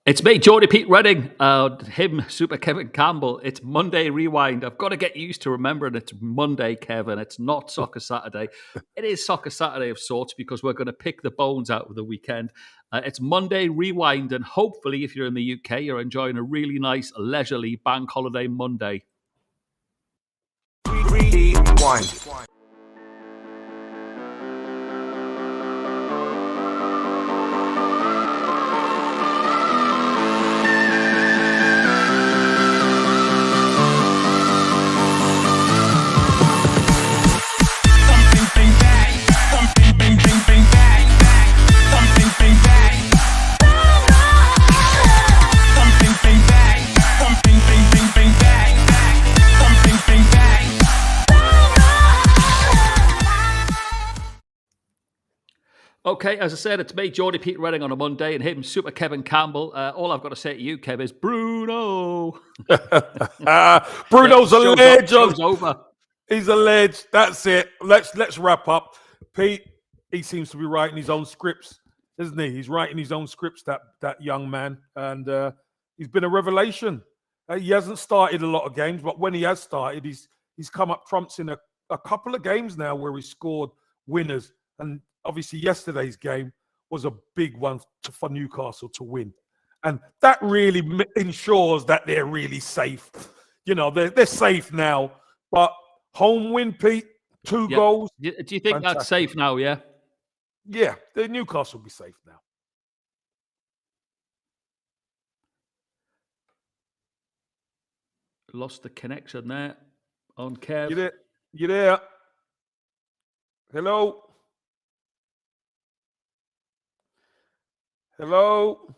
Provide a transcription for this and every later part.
It's me, Geordie Pete Redding, him, Super Kevin Campbell. It's Monday Rewind. I've got to get used to remembering it's Monday, Kevin. It's not Soccer Saturday. It is Soccer Saturday of sorts because we're going to pick the bones out of the weekend. It's Monday Rewind, and hopefully, if you're in the UK, you're enjoying a really nice, leisurely bank holiday Monday. Rewind. Okay, as I said, it's me, Geordie Pete Redding on a Monday, and him, Super Kevin Campbell. All I've got to say to you, Kev, is Bruno. Bruno's a legend. Show's over. He's a ledge. That's it. Let's wrap up. Pete, he seems to be writing his own scripts, isn't he? He's writing his own scripts. That young man, and he's been a revelation. He hasn't started a lot of games, but when he has started, he's come up trumps in a couple of games now where he scored winners. And obviously, yesterday's game was a big one for Newcastle to win, and that really ensures that they're really safe. You know, they're safe now, but. Home win, Pete. Two goals. Do you think that's safe now, yeah? Yeah, the Newcastle will be safe now. Lost the connection there on Kev. You there? Hello? Hello?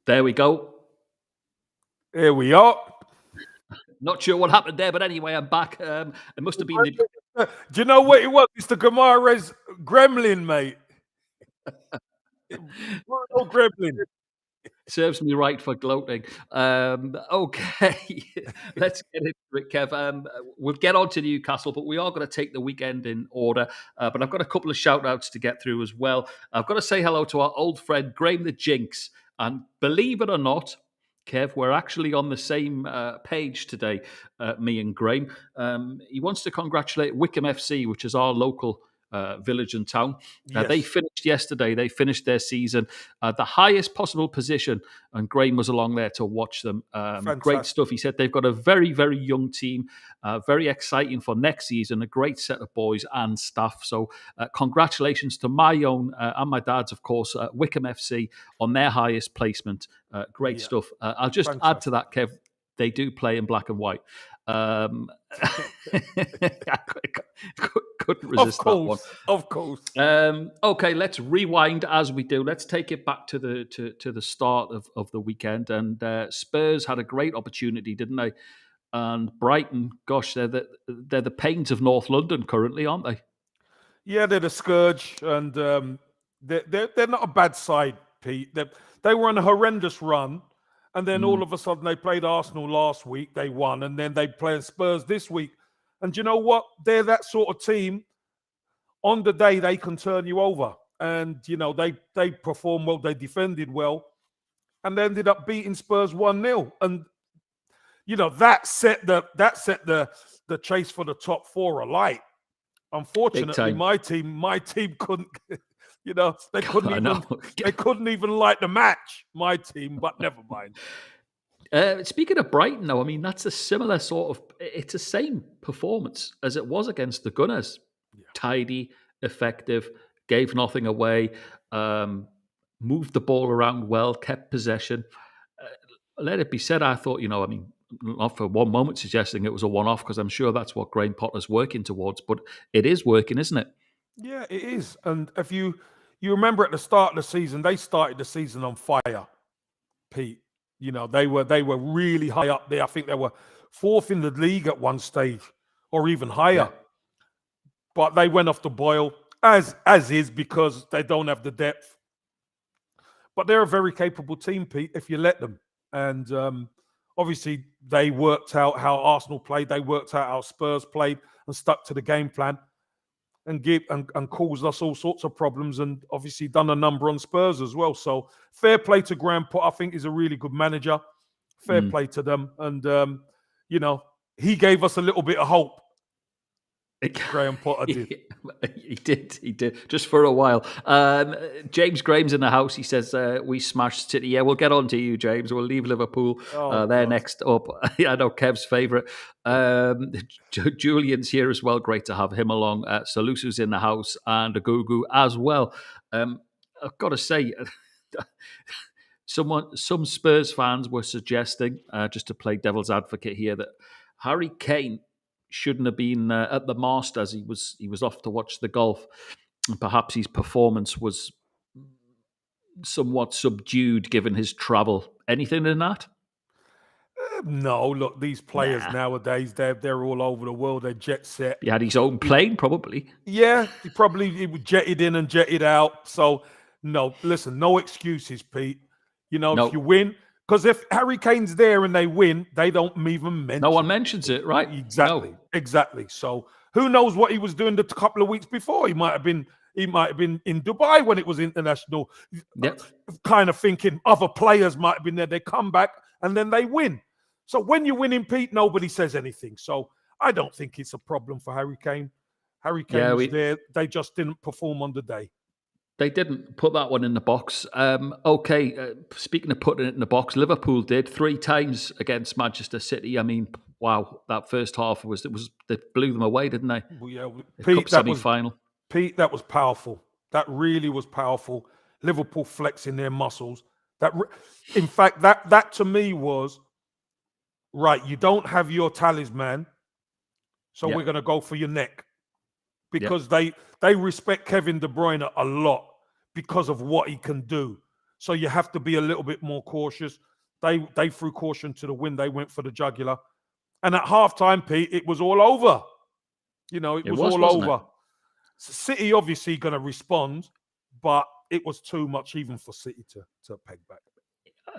There we go. Here we are. Not sure what happened there, but anyway, I'm back. It must have been Do you know what it was? It's the Gamares gremlin, mate. Bruno gremlin. Serves me right for gloating. Okay, let's get into it, Kev. We'll get on to Newcastle, but we are going to take the weekend in order. But I've got a couple of shout-outs to get through as well. I've got to say hello to our old friend, Graham the Jinx. And believe it or not, Kev, we're actually on the same page today, me and Graham. He wants to congratulate Wickham FC, which is our local village and town. They Yes, finished yesterday. They finished their season at the highest possible position, and Graham was along there to watch them. Great fantastic. stuff. He said they've got a very, very young team, very exciting for next season, a great set of boys and staff. So congratulations to my own and my dad's, of course, Wickham FC on their highest placement. Great Yeah, stuff. I'll just add to fantastic. that, Kev. They do play in black and white. I couldn't Of resist that one. course, of course. Okay, let's rewind as we do. Let's take it back to the start of the weekend. And Spurs had a great opportunity, didn't they? And Brighton, gosh, they're the pains of North London currently, aren't they? Yeah, they're the scourge, and they're not a bad side, Pete. They were on a horrendous run, and then all Mm, of a sudden they played Arsenal last week. They won, and then they play Spurs this week. And you know what? They're that sort of team. On the day they can turn you over, and they performed well. They defended well, and they ended up beating Spurs 1-0. And that set the chase for the top four alight. big Unfortunately, time. my team couldn't. They couldn't I know. even they couldn't even light the match. My team, but never mind. Speaking of Brighton, though, I mean that's a similar sort of. It's the same performance as it was against the Gunners. Yeah. Tidy, effective, gave nothing away, um, moved the ball around well, kept possession. Let it be said, I thought, I mean, not for one moment suggesting it was a one-off because I'm sure that's what Graham Potter's working towards, but it is working, isn't it? Yeah, it is. And if you remember at the start of the season, they started the season on fire, Pete. They were really high up there. I think they were fourth in the league at one stage, or even Yeah. higher. But they went off the boil, as is, because they don't have the depth. But they're a very capable team, Pete, if you let them. And obviously, they worked out how Arsenal played. They worked out how Spurs played and stuck to the game plan and caused us all sorts of problems, and obviously done a number on Spurs as well. So fair play to Graham Potter. I think he's a really good manager. Fair Mm. play to them. And, he gave us a little bit of hope. Graham Potter did. He did, just for a while. James Graham's in the house. He says, we smashed City. Yeah, we'll get on to you, James. We'll leave Liverpool. Oh, They're God. next up. I know Kev's favourite. Julian's here as well. Great to have him along. Salusu's in the house and Agugu as well. I've got to say, some Spurs fans were suggesting, just to play devil's advocate here, that Harry Kane shouldn't have been at the Masters. He was off to watch the golf, and perhaps his performance was somewhat subdued given his travel. Anything in that? No, look, these players Nah. nowadays, they're all over the world. They're jet set. He had his own plane, probably. Yeah, he was jetted in and jetted out. So, no, listen, no excuses, Pete. If No, you win, because if Harry Kane's there and they win, they don't even mention no one it. mentions it, right? Exactly, No. exactly. So, who knows what he was doing the couple of weeks before? He might have been in Dubai when it was international, Yep. kind of thinking other players might have been there. They come back and then they win. So when you're winning, Pete, nobody says anything. So I don't think it's a problem for Harry Kane. Harry Kane Yeah, was there. They just didn't perform on the day. They didn't put that one in the box. Okay, speaking of putting it in the box, Liverpool did 3 times against Manchester City. I mean, wow, that first half they blew them away, didn't they? Well, yeah, The Pete, cup semi-final. that was powerful. That really was powerful. Liverpool flexing their muscles. In fact, that to me was right. You don't have your talisman, so Yep. we're going to go for your neck, Yep. because they respect Kevin De Bruyne a lot because of what he can do. So you have to be a little bit more cautious. They threw caution to the wind. They went for the jugular, and at halftime, Pete, it was all over. It was all wasn't it? over. City obviously going to respond, but it was too much even for City to peg back.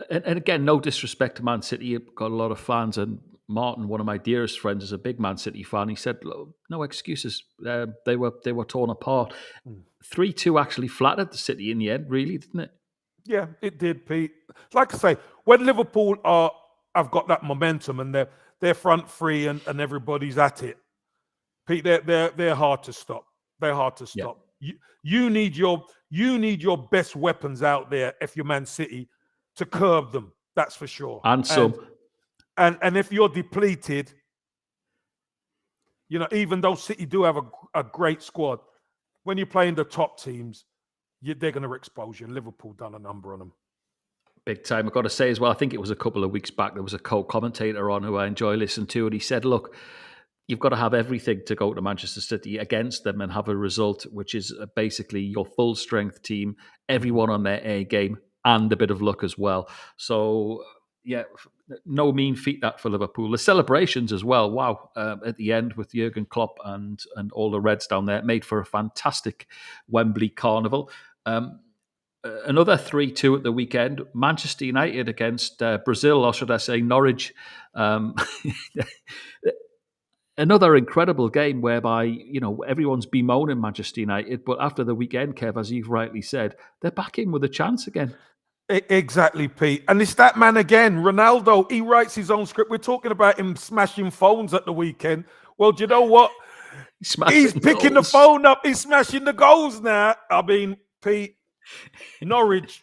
And again, no disrespect to Man City. You've got a lot of fans, and Martin, one of my dearest friends, is a big Man City fan. He said, "Look, no excuses. They were torn apart. Mm. 3-2 actually flattered the City in the end, really, didn't it? Yeah, it did, Pete. Like I say, when Liverpool have got that momentum and they're front three and everybody's at it, Pete, they're hard to stop. They're hard to Yeah. stop. You need your best weapons out there if you're Man City to curb them. That's for sure. And some. And if you're depleted, even though City do have a great squad, when you're playing the top teams, they're going to expose you. Liverpool done a number on them. Big time. I've got to say as well, I think it was a couple of weeks back, there was a co-commentator on who I enjoy listening to, and he said, look, you've got to have everything to go to Manchester City against them and have a result, which is basically your full strength team, everyone on their A game, and a bit of luck as well. So, yeah, no mean feat that for Liverpool. The celebrations as well, wow, at the end with Jurgen Klopp and all the Reds down there, made for a fantastic Wembley carnival. Another 3-2 at the weekend. Manchester United against Brazil, or should I say Norwich. Another incredible game whereby, everyone's bemoaning Manchester United, but after the weekend, Kev, as you've rightly said, they're back in with a chance again. Exactly, Pete. And it's that man again, Ronaldo. He writes his own script. We're talking about him smashing phones at the weekend. Well, do you know what? He's picking the phone up. He's smashing the goals now. I mean, Pete, Norwich,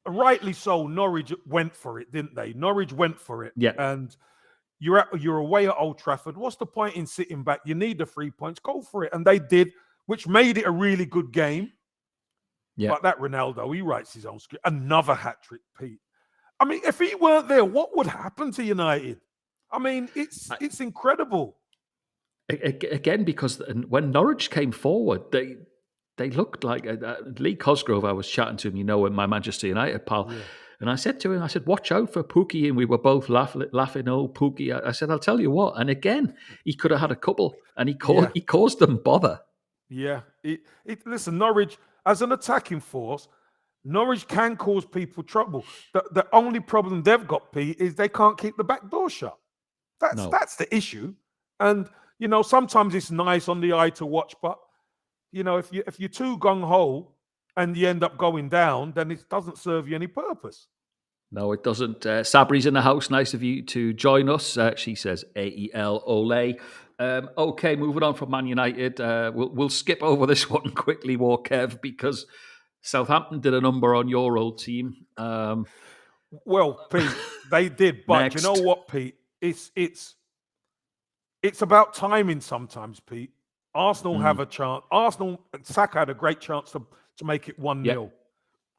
rightly so, Norwich went for it, didn't they? Norwich went for it. Yeah. And you're away at Old Trafford. What's the point in sitting back? You need the 3 points. Go for it. And they did, which made it a really good game. Yeah. But that Ronaldo, he writes his own script. Another hat-trick, Pete. I mean, if he weren't there, what would happen to United? I mean, it's incredible. Again, because when Norwich came forward, they looked like Lee Cosgrove. I was chatting to him, in my Manchester United pal. Yeah. And I said to him, watch out for Pukki. And we were both laughing, oh, Pukki. I said, I'll tell you what. And again, he could have had a couple and he caused them bother. Yeah. Listen, Norwich, as an attacking force, Norwich can cause people trouble. The only problem they've got, Pete, is they can't keep the back door shut. That's the issue. And, sometimes it's nice on the eye to watch, but, if you're too gung-ho and you end up going down, then it doesn't serve you any purpose. No, it doesn't. Sabri's in the house. Nice of you to join us. She says AEL Ole. Okay, moving on from Man United. We'll skip over this one quickly, Kev, because Southampton did a number on your old team. Well, Pete, they did. But you know what, Pete? It's about timing sometimes, Pete. Arsenal have a chance. Saka had a great chance to make it 1-0. Yep.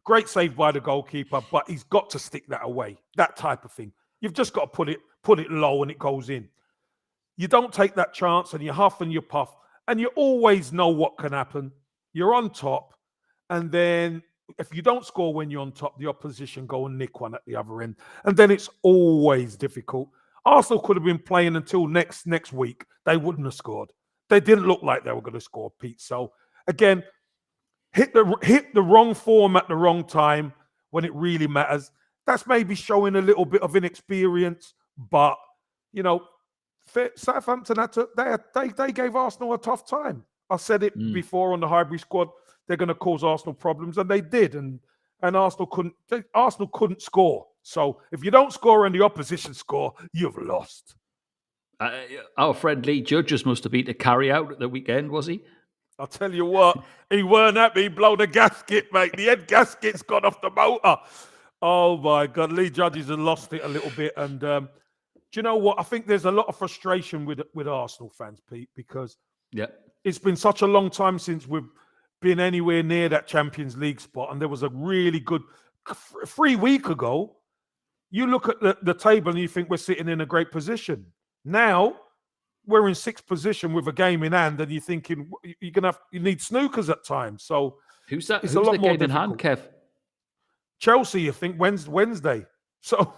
Great save by the goalkeeper, but he's got to stick that away. That type of thing. You've just got to put it low and it goes in. You don't take that chance and you huff and you puff and you always know what can happen. You're on top, and then if you don't score when you're on top, the opposition go and nick one at the other end, and then it's always difficult. Arsenal could have been playing until next week. They wouldn't have scored. They didn't look like they were going to score, Pete. So again, hit the wrong form at the wrong time when it really matters. That's maybe showing a little bit of inexperience, but Southampton they gave Arsenal a tough time. I said it before on the Highbury squad. They're going to cause Arsenal problems, and they did. And Arsenal couldn't score. So if you don't score and the opposition score, you've lost. Our friend Lee Judges must have been to carry out at the weekend, was he? I'll tell you what, he weren't happy. He blow the gasket, mate. The head gasket's gone off the motor. Oh, my God. Lee Judges has lost it a little bit. And do you know what? I think there's a lot of frustration with Arsenal fans, Pete, because it's been such a long time since we've been anywhere near that Champions League spot. And there was a really good 3 weeks ago. You look at the table and you think we're sitting in a great position. Now we're in 6th position with a game in hand, and you're thinking you need snookers at times. So who's that? Who's the game in hand, Kev? Chelsea, I think Wednesday. So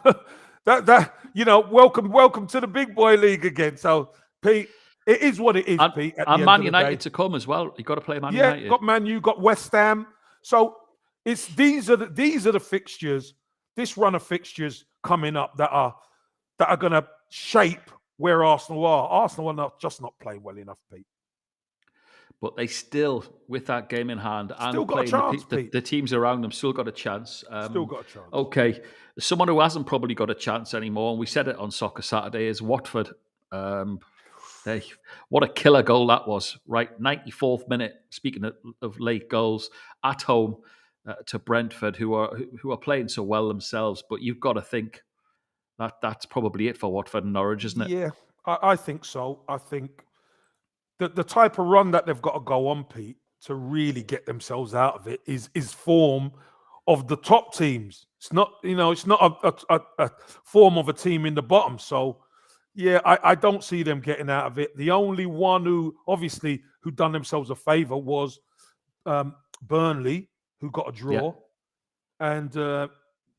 welcome to the big boy league again. So Pete, it is what it is, Pete. And Man United to come as well. You got to play Man United. Yeah, got Man U, got West Ham. So these are the fixtures. This run of fixtures coming up that are going to shape where Arsenal are. Arsenal are just not playing well enough, Pete. but they still, with that game in hand Still and got a playing chance, Pete. the teams around them, still got a chance. Still got a chance. Okay, someone who hasn't probably got a chance anymore, and we said it on Soccer Saturday, is Watford. Um, what a killer goal that was, right? 94th minute, speaking of late goals, at home to Brentford, who are playing so well themselves. But you've got to think that's probably it for Watford and Norwich, isn't it? Yeah, I think so. I think the type of run that they've got to go on, Pete, to really get themselves out of it is form of the top teams. It's not, it's not a form of a team in the bottom. So, yeah, I don't see them getting out of it. The only one who done themselves a favour was Burnley, who got a Yeah. draw, and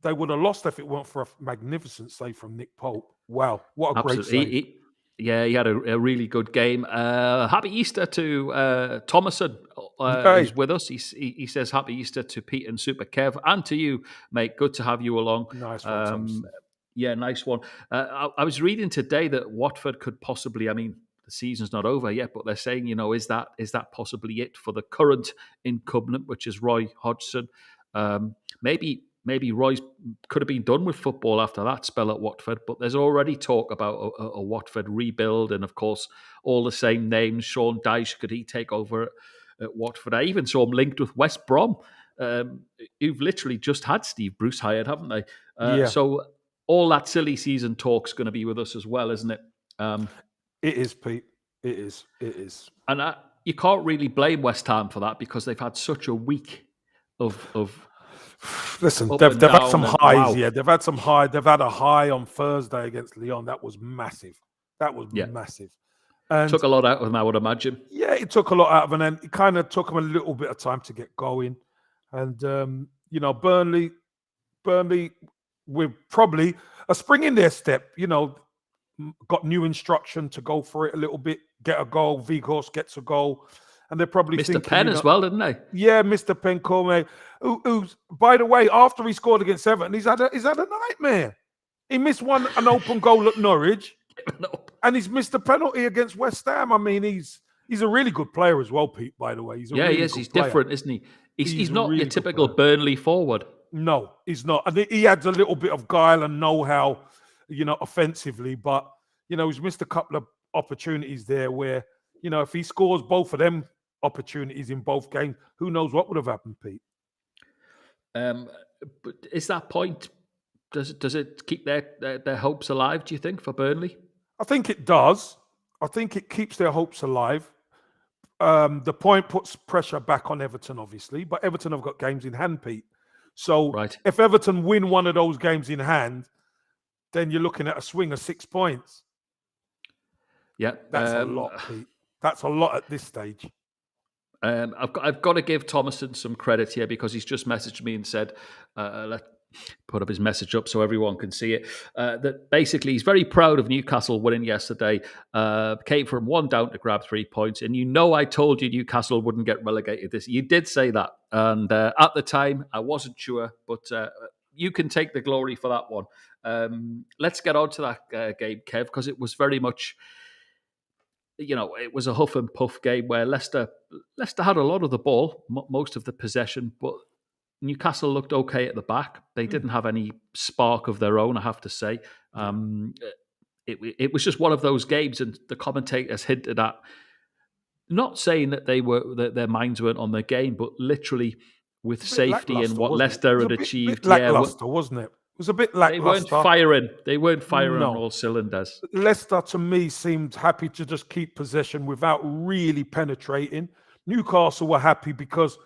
they would have lost if it weren't for a magnificent save from Nick Pope. Wow, what a great save! He had a really good game. Happy Easter to Thomason, Hey, who's with us. He says happy Easter to Pete and Super Kev and to you, mate. Good to have you along. nice one, Thompson. Yeah, nice one. I was reading today that Watford could possibly, I mean, the season's not over yet, but they're saying, is that possibly it for the current incumbent, which is Roy Hodgson? Maybe Roy's could have been done with football after that spell at Watford, but there's already talk about a Watford rebuild, and of course, all the same names. Sean Dyche, could he take over at Watford? I even saw him linked with West Brom, who've literally just had Steve Bruce hired, haven't they? Yeah. So all that silly season talk's going to be with us as well, isn't it? It is, Pete. It is. It is. And you can't really blame West Ham for that because they've had such a week of Listen, up they've and had some down and highs. wow. Yeah, they've had some high. They've had a high on Thursday against Lyon. That was massive. That was Yeah. massive. And Took a lot out of them, I would imagine. yeah, it took a lot out of them, and it kind of took them a little bit of time to get going. And Burnley, with probably a spring in their step. Got new instruction to go for it a little bit, get a goal. Vigos gets a goal, and they're probably Mr. thinking, Penn as well, didn't they? Yeah, Mr. Pencome, who's, by the way, after he scored against Everton, he's had a nightmare. He missed an open goal at Norwich, and he's missed a penalty against West Ham. I mean, he's a really good player as well, Pete, by the way. He's a really he is. good He's player. different, isn't he? He's a not really your good typical player. Burnley forward. No, he's not. I think he adds a little bit of guile and know-how, offensively, but, he's missed a couple of opportunities there where, if he scores both of them opportunities in both games, who knows what would have happened, Pete? But is that point, does it keep their hopes alive, do you think, for Burnley? I think it does. I think it keeps their hopes alive. The point puts pressure back on Everton, obviously, but Everton have got games in hand, Pete. So Right. if Everton win one of those games in hand, then you're looking at a swing of 6 points. Yeah. That's a lot, Pete. That's a lot at this stage. I've got to give Thomason some credit here because he's just messaged me and said, let's put up his message up so everyone can see it, that basically he's very proud of Newcastle winning yesterday. Came from 1 down to grab 3 points. And I told you Newcastle wouldn't get relegated this. You did say that. And at the time, I wasn't sure, but you can take the glory for that one. Let's get on to that game, Kev, because it was very much... it was a huff and puff game where Leicester had a lot of the ball, most of the possession, but Newcastle looked okay at the back. They didn't have any spark of their own, I have to say. It was just one of those games, and the commentators hinted at, not saying that that their minds weren't on the game, but literally with safety and what Leicester had achieved. Lackluster, wasn't it? It was a bit lackluster. They weren't firing on all cylinders. Leicester, to me, seemed happy to just keep possession without really penetrating. Newcastle were happy because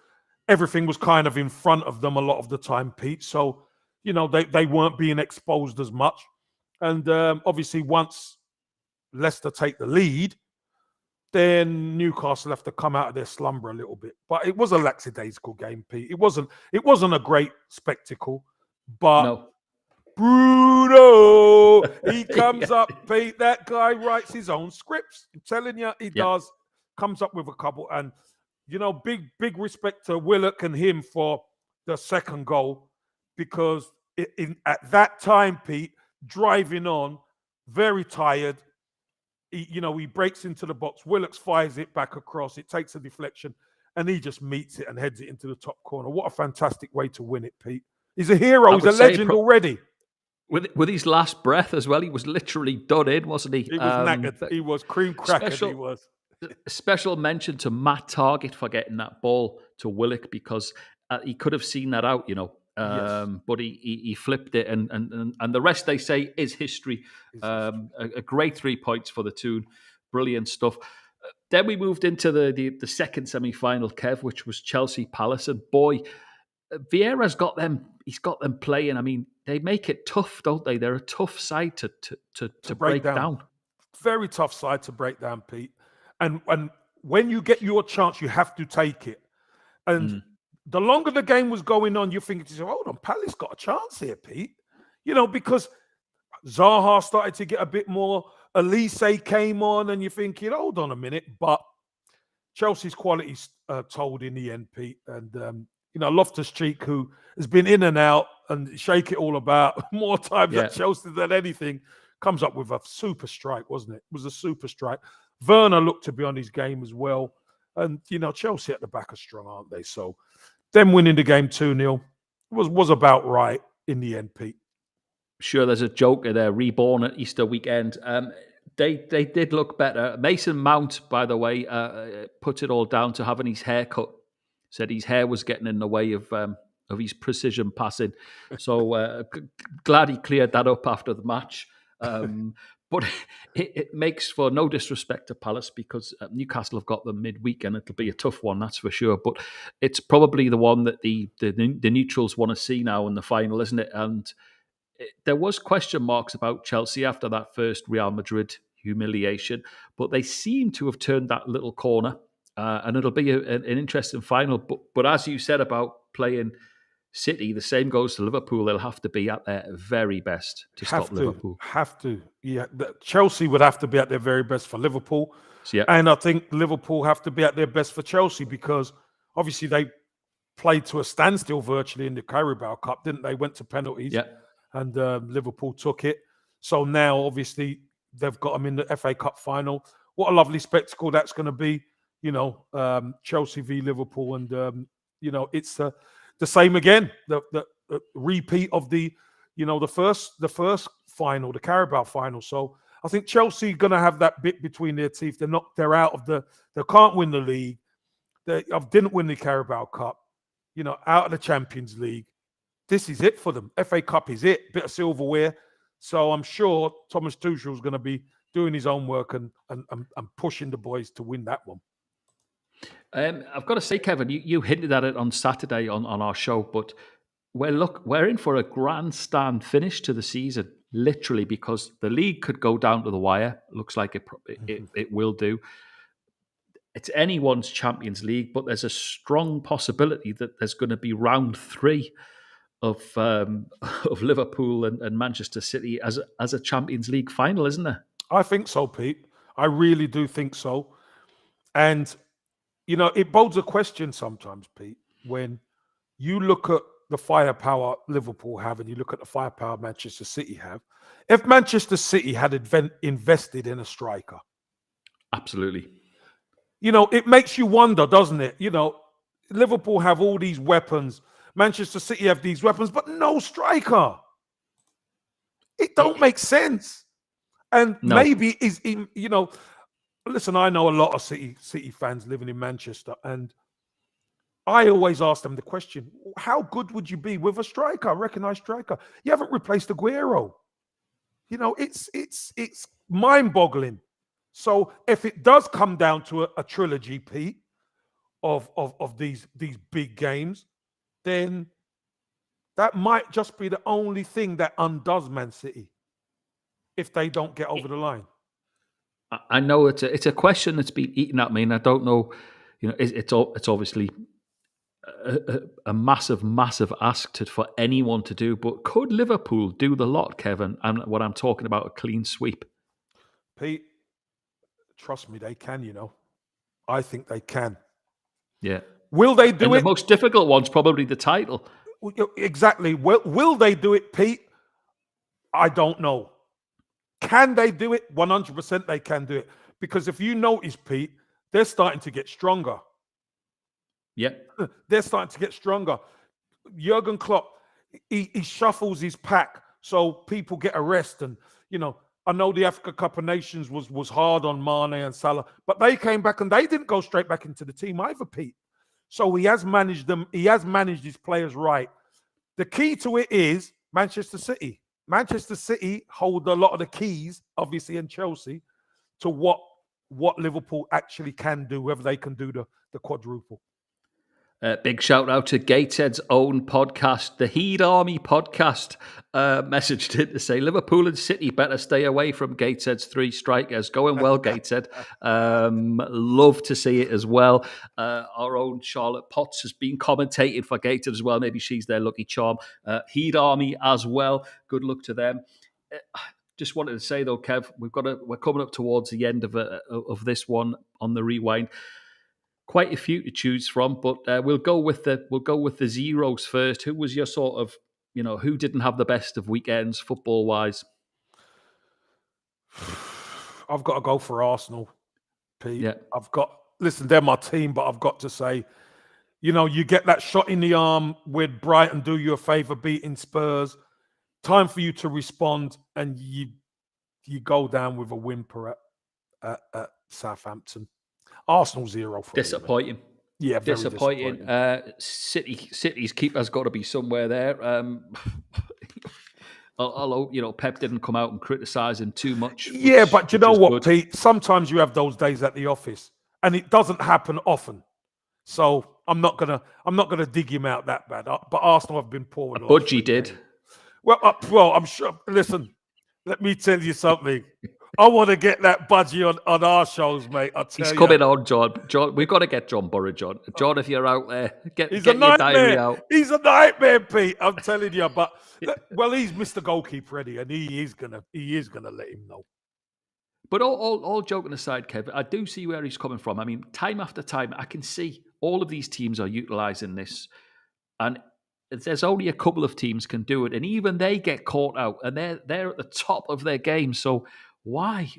everything was kind of in front of them a lot of the time, Pete. So, they weren't being exposed as much. And obviously, once Leicester take the lead, then Newcastle have to come out of their slumber a little bit. But it was a lackadaisical game, Pete. It wasn't a great spectacle, but... No. Bruno, he comes up, Pete. That guy writes his own scripts. I'm telling you, he does. Comes up with a couple, and big respect to Willock and him for the second goal, because at that time, Pete, driving on, very tired, he breaks into the box. Willox fires it back across. It takes a deflection, and he just meets it and heads it into the top corner. What a fantastic way to win it, Pete. He's a hero. He's a legend already. With his last breath as well, he was literally done in, wasn't he? He was knackered. He was cream crackered. He was. A special mention to Matt Targett for getting that ball to Willock, because he could have seen that out, Yes. But he flipped it, and the rest, they say, is history. A great 3 points for the Toon. Brilliant stuff. Then we moved into the second semi-final, Kev, which was Chelsea Palace. And boy, Vieira's got them. He's got them playing. I mean, they make it tough, don't they? They're a tough side to break down. Very tough side to break down, Pete. And when you get your chance, you have to take it. And the longer the game was going on, you're thinking to yourself, hold on, Palace got a chance here, Pete. Because Zaha started to get a bit more. Elise came on, and you're thinking, hold on a minute. But Chelsea's quality's told in the end, Pete. And, Loftus-Cheek, who has been in and out and shake it all about more times at Chelsea than anything, comes up with a super strike, wasn't it? It was a super strike. Werner looked to be on his game as well. And, Chelsea at the back are strong, aren't they? So them winning the game 2-0 was about right in the end, Pete. Sure, there's a joker there, reborn at Easter weekend. They did look better. Mason Mount, by the way, put it all down to having his hair cut. Said his hair was getting in the way of his precision passing. So glad he cleared that up after the match. But it makes for no disrespect to Palace, because Newcastle have got them midweek, and it'll be a tough one, that's for sure. But it's probably the one that the neutrals want to see now in the final, isn't it? And there was question marks about Chelsea after that first Real Madrid humiliation, but they seem to have turned that little corner, and it'll be an interesting final. But as you said about playing City, the same goes to Liverpool. They'll have to be at their very best to stop Liverpool. Have to. Yeah. Chelsea would have to be at their very best for Liverpool. Yeah. And I think Liverpool have to be at their best for Chelsea, because obviously they played to a standstill virtually in the Carabao Cup, didn't they? Went to penalties. Yeah. And Liverpool took it. So now, obviously, they've got them in the FA Cup final. What a lovely spectacle that's going to be, Chelsea v Liverpool. And, it's the same again, the repeat of the first final, the Carabao final. So I think Chelsea going to have that bit between their teeth. They're out of they can't win the league. They didn't win the Carabao Cup, out of the Champions League. This is it for them. FA Cup is it. Bit of silverware. So I'm sure Thomas Tuchel is going to be doing his own work and pushing the boys to win that one. I've got to say, Kevin, you hinted at it on Saturday on our show, but we're in for a grandstand finish to the season, literally, because the league could go down to the wire. Looks like it will do. It's anyone's Champions League, but there's a strong possibility that there's going to be round 3 of Liverpool and Manchester City as a Champions League final, isn't there? I think so, Pete. I really do think so. And, it bodes a question sometimes, Pete, when you look at the firepower Liverpool have and you look at the firepower Manchester City have. If Manchester City had invested in a striker. Absolutely. It makes you wonder, doesn't it? Liverpool have all these weapons. Manchester City have these weapons, but no striker. It don't make sense. And maybe listen, I know a lot of City fans living in Manchester, and I always ask them the question, how good would you be with a striker, a recognised striker? You haven't replaced Aguero. It's mind-boggling. So if it does come down to a trilogy, Pete, of these big games, then that might just be the only thing that undoes Man City if they don't get over the line. I know it's a question that's been eaten at me, and I don't know. It's obviously a massive ask for anyone to do. But could Liverpool do the lot, Kevin? And what I'm talking about, a clean sweep. Pete, trust me, they can. I think they can. Yeah. Will they do it? The most difficult one's probably the title. Exactly. Will they do it, Pete? I don't know. Can they do it? 100% they can do it. Because if you notice, Pete, they're starting to get stronger. Yeah. They're starting to get stronger. Jurgen Klopp, he shuffles his pack so people get a rest. And, I know the Africa Cup of Nations was hard on Mane and Salah, but they came back and they didn't go straight back into the team either, Pete. So he has managed them. He has managed his players right. The key to it is Manchester City. Manchester City hold a lot of the keys, obviously, and Chelsea, to what Liverpool actually can do, whether they can do the quadruple. Big shout out to Gateshead's own podcast, the Heed Army podcast, messaged in to say Liverpool and City better stay away from Gateshead's 3 strikers. Going well, Gateshead. Love to see it as well. Our own Charlotte Potts has been commentating for Gateshead as well. Maybe she's their lucky charm. Heed Army as well. Good luck to them. Just wanted to say though, Kev, we're coming up towards the end of this one on the rewind. Quite a few to choose from, but we'll go with the zeros first. Who was your sort of, who didn't have the best of weekends football wise? I've got to go for Arsenal, Pete. Yeah. Listen, they're my team, but I've got to say, you get that shot in the arm with Brighton do you a favour beating Spurs. Time for you to respond, and you go down with a whimper at Southampton. Arsenal 0 for disappointing. Me, yeah, very disappointing. City's keeper's got to be somewhere there. Although Pep didn't come out and criticise him too much. Yeah, but you know what, Pete? Sometimes you have those days at the office, and it doesn't happen often. So I'm not gonna dig him out that bad. But Arsenal have been poor. Budgie did. Well, I'm sure. Listen, let me tell you something. I want to get that budgie on our shows, mate. He's coming on, John. John, we've got to get John Burrow, John. John, if you're out there, get your diary out. He's a nightmare, Pete. I'm telling you. But he's Mr. Goalkeeper, Eddie, and he is gonna let him know. But all joking aside, Kev, I do see where he's coming from. I mean, time after time, I can see all of these teams are utilising this, and there's only a couple of teams can do it, and even they get caught out, and they're at the top of their game. So why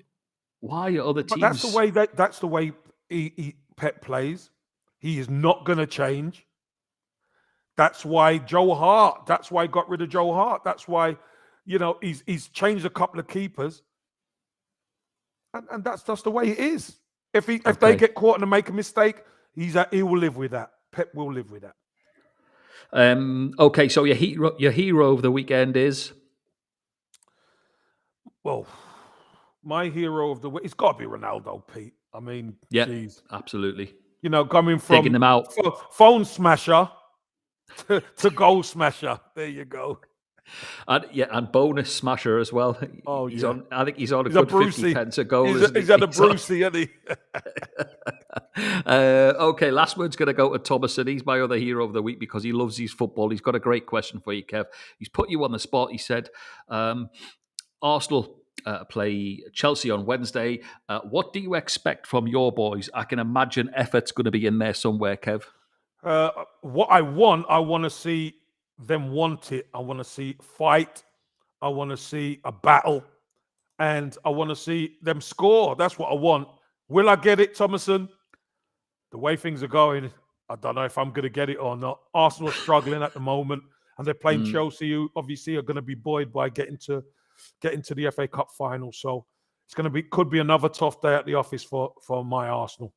are other teams? But that's the way Pep plays. He is not going to change. That's why Joe Hart. That's why he got rid of Joe Hart. That's why he's changed a couple of keepers, and that's just the way it is. If they get caught and make a mistake, he will live with that. Pep will live with that. Okay, so your hero of the weekend is? Well, my hero of the week, it's got to be Ronaldo, Pete. I mean, yeah, geez. Absolutely. Coming from digging them out, phone smasher to goal smasher. There you go. And bonus smasher as well. Oh, he's yeah. on. I think he's on a good 50 pence a goal. He's had a Brucey, isn't he? Okay, last word's going to go to Thomason. He's my other hero of the week because he loves his football. He's got a great question for you, Kev. He's put you on the spot. He said, Arsenal play Chelsea on Wednesday. What do you expect from your boys? I can imagine effort's going to be in there somewhere, Kev. What I want to see them want it. I want to see fight. I want to see a battle. And I want to see them score. That's what I want. Will I get it, Thomason? The way things are going, I don't know if I'm going to get it or not. Arsenal are struggling at the moment, and they're playing Chelsea, who obviously are going to be buoyed by getting to the FA Cup final. So could be another tough day at the office for my Arsenal.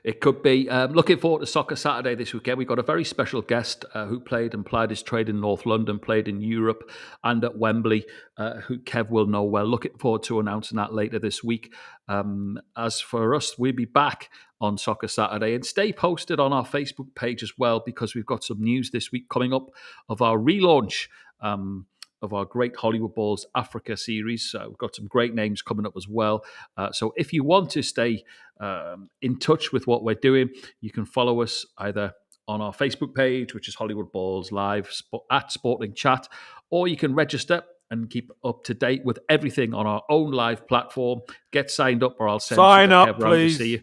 It could be. Looking forward to Soccer Saturday this weekend. We've got a very special guest who played and plied his trade in North London, played in Europe and at Wembley, who Kev will know well. Looking forward to announcing that later this week. As for us, we'll be back on Soccer Saturday, and stay posted on our Facebook page as well, because we've got some news this week coming up of our relaunch of our great Hollywood Balls Africa series. We've got some great names coming up as well. So if you want to stay in touch with what we're doing, you can follow us either on our Facebook page, which is Hollywood Balls Live at Sporting Chat, or you can register and keep up to date with everything on our own live platform. Get signed up, or I'll send sign up, please. To see you.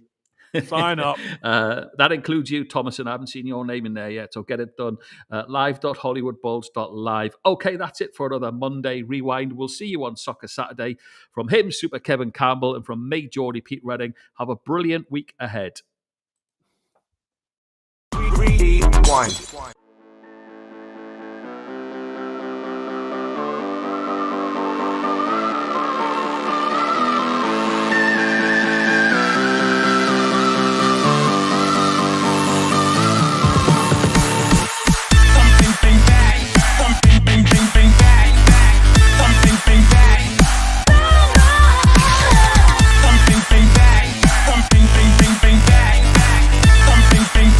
Sign up. That includes you, Thomas, and I haven't seen your name in there yet, so get it done. Live.hollywoodbulls.live. Okay, that's it for another Monday Rewind. We'll see you on Soccer Saturday. From him, Super Kevin Campbell, and from me, Geordie Pete Redding. Have a brilliant week ahead. Rewind.